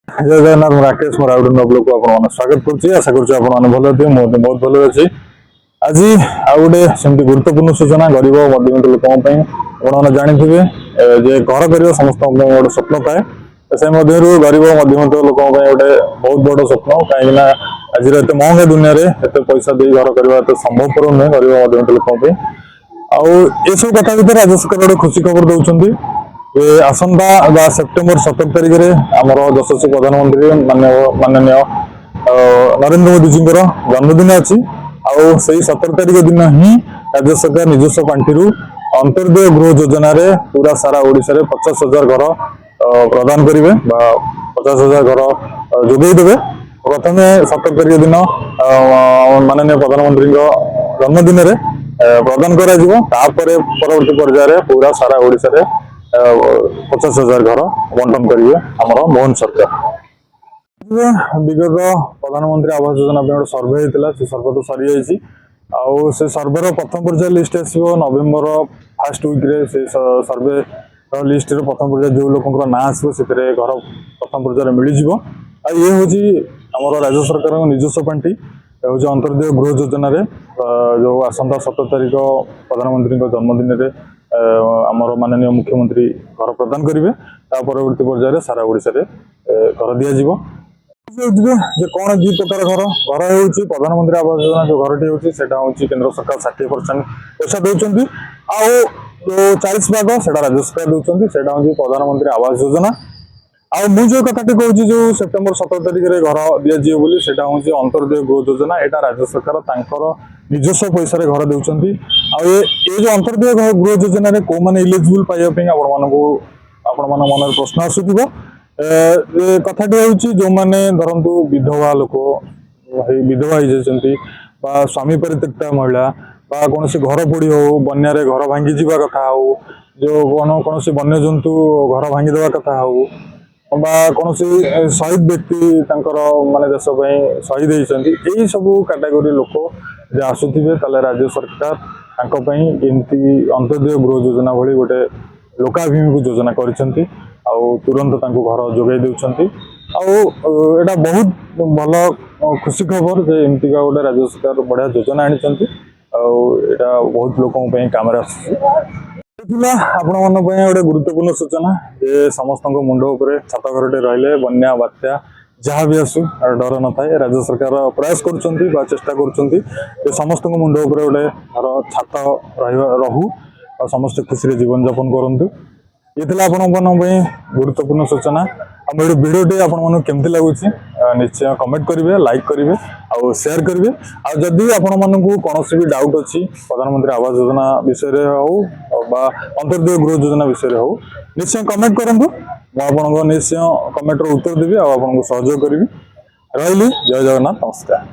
जय Jagannath Rakesh more out blog को आपन स्वागत करछि। आशा करछि आपन भलो थे मो बहुत भलो अछि। आज आ गोटे सेमती गुरुत्वपूर्ण सूचना गरीब मध्यबित्त लोकों पई आपन जानिथिबे जे घर करियो समस्त गोटे स्वप्न थाए। से मध्यरु गरीब मध्यबित्त लोकों पई गोटे बहुत बड़ स्वप्न काहेकि ना आज एते महंगा दुनिया रे एते पैसा दे घर करबा तो संभवपर नै गरीब मध्यबित्त लोकों पई। आउ ए सब कथा भीतर राज्य सरकार गोटे खुशी खबर दउछंती। आसंता सेप्टेम्बर 17 तारिख में आमर यशस्वी प्रधानमंत्री माननीय नरेंद्र मोदी जी जन्मदिन अच्छी। आउ 17 तारिख दिन ही राज्य सरकार निजस्व पांठि अंत्योदय गृह योजना रे पूरा सारा ओडिशा रे 50,000 घर प्रदान करेंगे 50,000 घर जोगेदेवे। प्रथम 17 तारिख दिन माननीय प्रधानमंत्री जन्मदिन रे प्रदान करा परवर्ती पर्यायर पूरा सारा ओडिशा रे 50,000 घर बंटन करेंगे आमर मोहन सरकार। विगत प्रधानमंत्री आवास योजना गोटे सर्वे होता से सर्वे तो सरी जाइए। आउ से सर्वेर प्रथम पर्याय लिस्ट आसो नवेम्बर फास्ट वीक्रे से सर्वे लिस्ट प्रथम पर्याय जो लोक ना आसो से घर प्रथम पर्यायर मिल जाव। ये हूँ आम राज्य सरकार निजस्व पांठि हूँ अंत्योदय गृह योजना जो आसंता 17 तारिख प्रधानमंत्री जन्मदिन में आमर माननीय मुख्यमंत्री घर प्रदान करेंगे। परवर्ती पर्यायर सारा ओडिशा रे घर दिज्व। कौन दु प्रकार घर घर हो प्रधानमंत्री आवास योजना जो घर हूँ केंद्र सरकार 60% पैसा दौरान आउ 40 भाग से राज्य सरकार दौरान से हूँ प्रधानमंत्री आवास योजना। आउ मुझे कथाटी कहूँ जो सेप्टेम्बर 17 तारिख में घर दिज्व बोली से हूँ अंत्योदय गृह योजना। यहाँ राज्य सरकार तांकर निजस्व पैसा घर दौरान ये जो अंत्योदय गृह योजना कौ मैंने इलिजिबल पाइबा आपण मन प्रश्न आसुव। कथाटी हूँ जो मैंने धरतु विधवा लोक विधवा हो स्वामी परित्यक्ता महिला कौन घर पोड़ी हो बन्या घर भांगी जावा कथा हो जो कौन वन्य जंतु घर भांगीदेवा कथा हो कौन शहीद व्यक्ति माने देश शहीद होती यही सब कैटेगोरी लोक आसुवे राज्य सरकार एमती अंत्योदय गृह योजना भली गोटे लोकाभिमुखी योजना कर तुरंत घर जोगाई दे। आउटा बहुत भल खुशी खबर जे एमती का गोटे राज्य सरकार बढ़िया योजना आनी बहुत लोकों काम आपण मन गोटे गुरुत्वपूर्ण सूचना जे समस्त मुंड उपर छात घर रहिले बन्या बात्या जहाँ भी आसू डर न था राज्य सरकार प्रयास कर चेष्टा कर समस्त मुंड उपर गोटे घर छात रहू और समस्त खुशी जीवन यापन करूँ। ये गुरुत्वपूर्ण सूचना आम भिडियोटी आपण केमती लगुच निश्चय कमेंट करेंगे लाइक करेंगे और शेयर करेंगे। आदि आपण मानक कौन भी डाउट अच्छी प्रधानमंत्री आवास योजना विषय हो अंत्योदय गृह योजना विषय हो निश्चय कमेंट करूँ। मुझे निश्चय कमेंटर उत्तर देवी आपको सहयोग करी। रही जय जगन्नाथ नमस्कार।